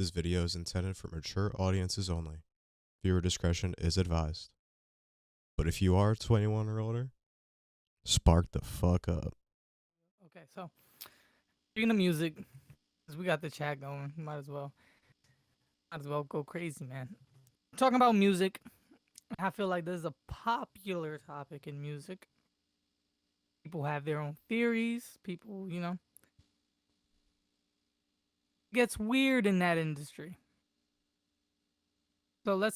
This video is intended for mature audiences only. Viewer discretion is advised. But if you are 21 or older, spark the fuck up. Okay, so speaking of music, because we got the chat going, might as well go crazy, man. Talking about music, I feel like this is a popular topic in music. People have their own theories. People, it gets weird in that industry. So we're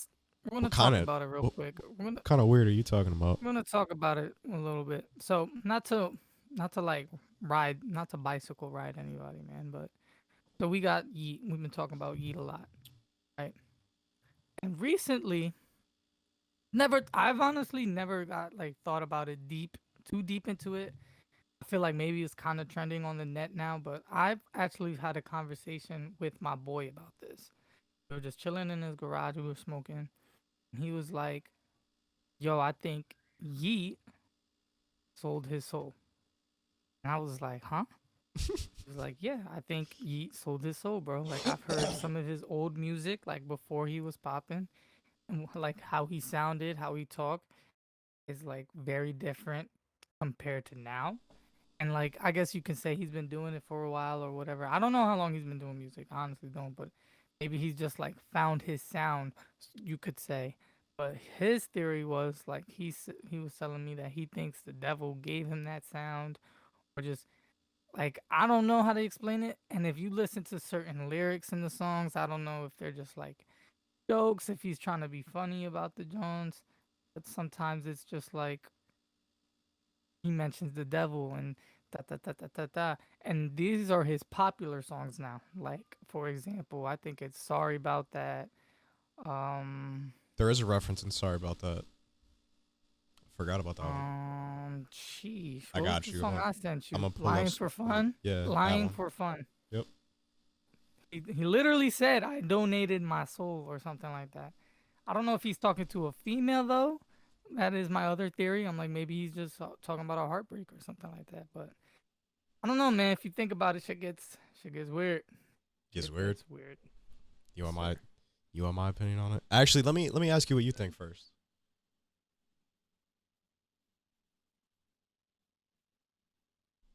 gonna What kind talk of about it real what, quick. what kind of weird are you talking about? We're gonna talk about it a little bit. So not to like ride, not to bicycle ride anybody, man. But so we got Yeet. We've been talking about Yeet a lot, right? And recently, I've honestly never got like thought about it too deep into it. I feel like maybe it's kind of trending on the net now, but I've actually had a conversation with my boy about this. We were just chilling in his garage. We were smoking. And he was like, "Yo, I think Yeet sold his soul." And I was like, "Huh?" He was like, "Yeah, I think Yeet sold his soul, bro. Like I've heard some of his old music, like before he was popping, and like how he sounded, how he talked is like very different compared to now. And like I guess you can say he's been doing it for a while or whatever. I don't know how long he's been doing music. I honestly don't, but maybe he's just like found his sound, you could say. But his theory was like he was telling me that he thinks the devil gave him that sound, or just like I don't know how to explain it. And if you listen to certain lyrics in the songs, I don't know if they're just like jokes, if he's trying to be funny about the Jones, but sometimes it's just like he mentions the devil and da da da da da da. And these are his popular songs now. Like for example, I think it's Sorry About That. Um There is a reference, and sorry about that. Forgot about that one. Sheesh. I What was got the you. song I sent I'm you? gonna pull up. Lying for Fun? Yeah, that Lying one. for Fun. Yep. He literally said I donated my soul or something like that. I don't know if he's talking to a female though. That is my other theory. I'm like maybe he's just talking about a heartbreak or something like that. But I don't know, man. If you think about it, shit gets weird. Gets It weird. gets weird. You Yes, want my sir. you want my opinion on it? Actually, let me ask you what you think first.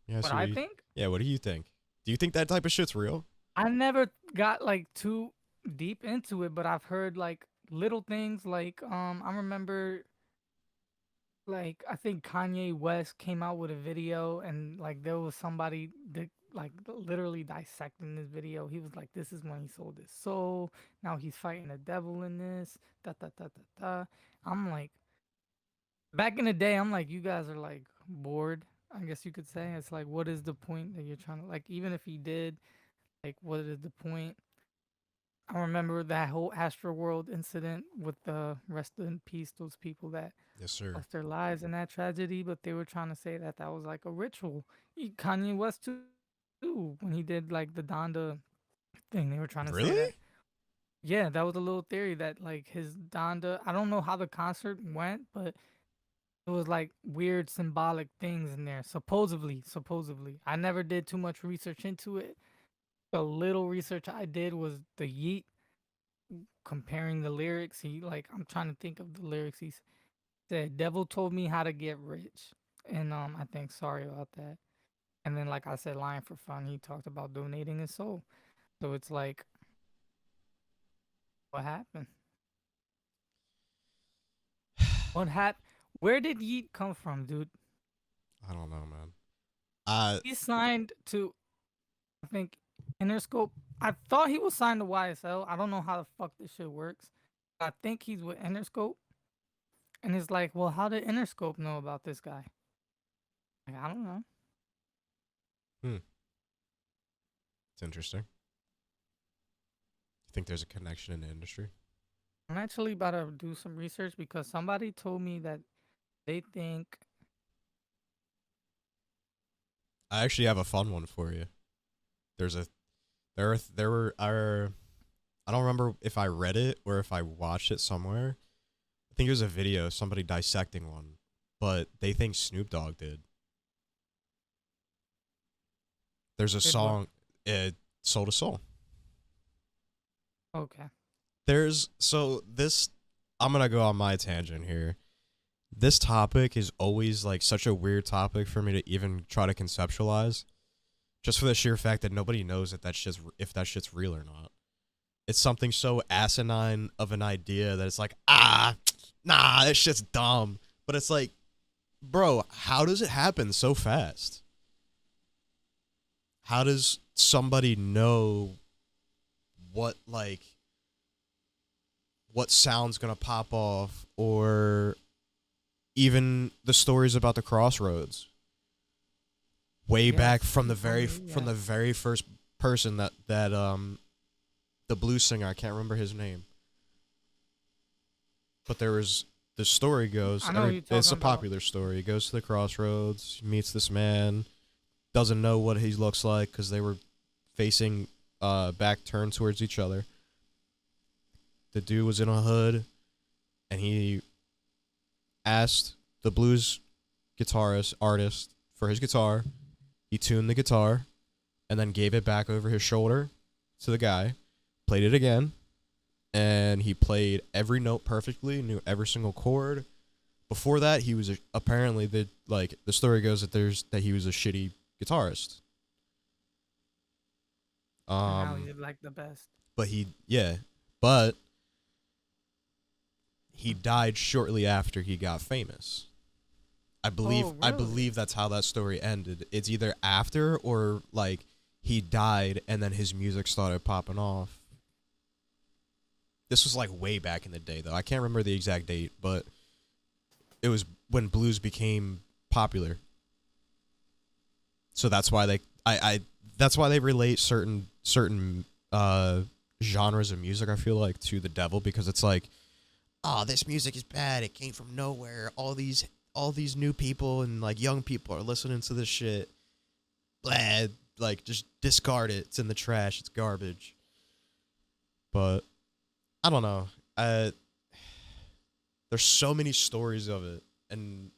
Let me ask What you what I you. think, Yeah, what do you think? Do you think that type of shit's real? I never got like too deep into it, but I've heard like little things. Like I remember like I think Kanye West came out with a video, and like there was somebody that like literally dissecting this video. He was like, "This is when he sold his soul. Now he's fighting the devil in this." Da da da da da. I'm like, back in the day, I'm like, you guys are like bored. I guess you could say it's like, what is the point that you're trying to like? Even if he did, like, what is the point? I remember that whole Astro World incident with the rest in peace, those people that Yes, sir. lost their lives in that tragedy, but they were trying to say that that was like a ritual. Kanye West too, when he did like the Donda thing, they were trying to say that. Really? Yeah, that was a little theory that like his Donda. I don't know how the concert went, but it was like weird symbolic things in there. Supposedly. I never did too much research into it. The little research I did was the Yeet comparing the lyrics. I'm trying to think of the lyrics. He said, "Devil told me how to get rich," and I think sorry about that. And then, like I said, lying for fun. He talked about donating his soul. So it's like, what happened? What happened? Where did Yeet come from, dude? I don't know, man. Uh, He signed to, I think, Interscope. I thought he was signed to YSL. I don't know how the fuck this shit works. I think he's with Interscope. And it's like, well, how did Interscope know about this guy? Like, I don't know. hmm, it's interesting. You think there's a connection in the industry? I'm actually about to do some research because somebody told me that they think. I actually have a fun one for you. There's a there were I don't remember if I read it or if I watched it somewhere. I think it was a video of somebody dissecting one, but they think Snoop Dogg did. There's a Did what? song, Soul to Soul. Okay. I'm gonna go on my tangent here. This topic is always like such a weird topic for me to even try to conceptualize, just for the sheer fact that nobody knows if that shit's real or not. It's something so asinine of an idea that it's like, nah, that shit's dumb. But it's like, bro, how does it happen so fast? How does somebody know what like what sound's gonna pop off, or even the stories about the Crossroads way back Yes. from the very first person that the blues singer, I can't remember his name, but there was the story goes, I know what you're it's talking a about. popular story. He goes to the Crossroads, meets this man, doesn't know what he looks like because they were facing back turned towards each other. The dude was in a hood, and he asked the blues guitarist artist for his guitar. He tuned the guitar, and then gave it back over his shoulder to the guy. Played it again, and he played every note perfectly. Knew every single chord. Before that, he was apparently the story goes that he was a shitty guitarist. And now Um, he's like the best. but but he died shortly after he got famous. Oh, I really? believe that's how that story ended. It's either after or like he died and then his music started popping off. This was like way back in the day though. I can't remember the exact date, but it was when blues became popular. So that's why I that's why they relate certain genres of music, I feel like, to the devil, because it's like, oh, this music is bad. It came from nowhere. All these new people and like young people are listening to this shit. Blah, like just discard it. It's in the trash. It's garbage. But I don't know. There's so many stories of it, and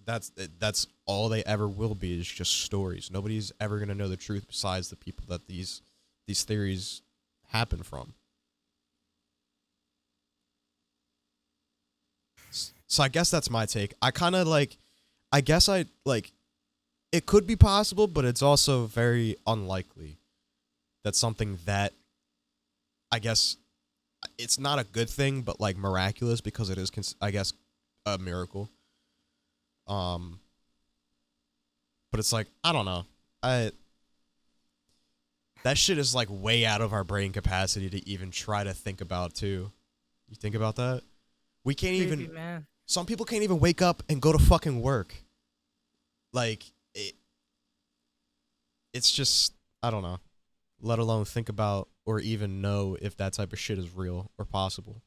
that's all they ever will be, is just stories. Nobody's ever gonna know the truth besides the people that these theories happen from. So I guess that's my take. I kind of like, I guess I like, it could be possible, but it's also very unlikely that something that, I guess, it's not a good thing, but like miraculous, because it is, I guess, a miracle. Um, but it's like, I don't know. I That shit is like way out of our brain capacity to even try to think about too. You think about that? We can't Creepy, even. man. Some people can't even wake up and go to fucking work. Like it's just, I don't know. Let alone think about or even know if that type of shit is real or possible.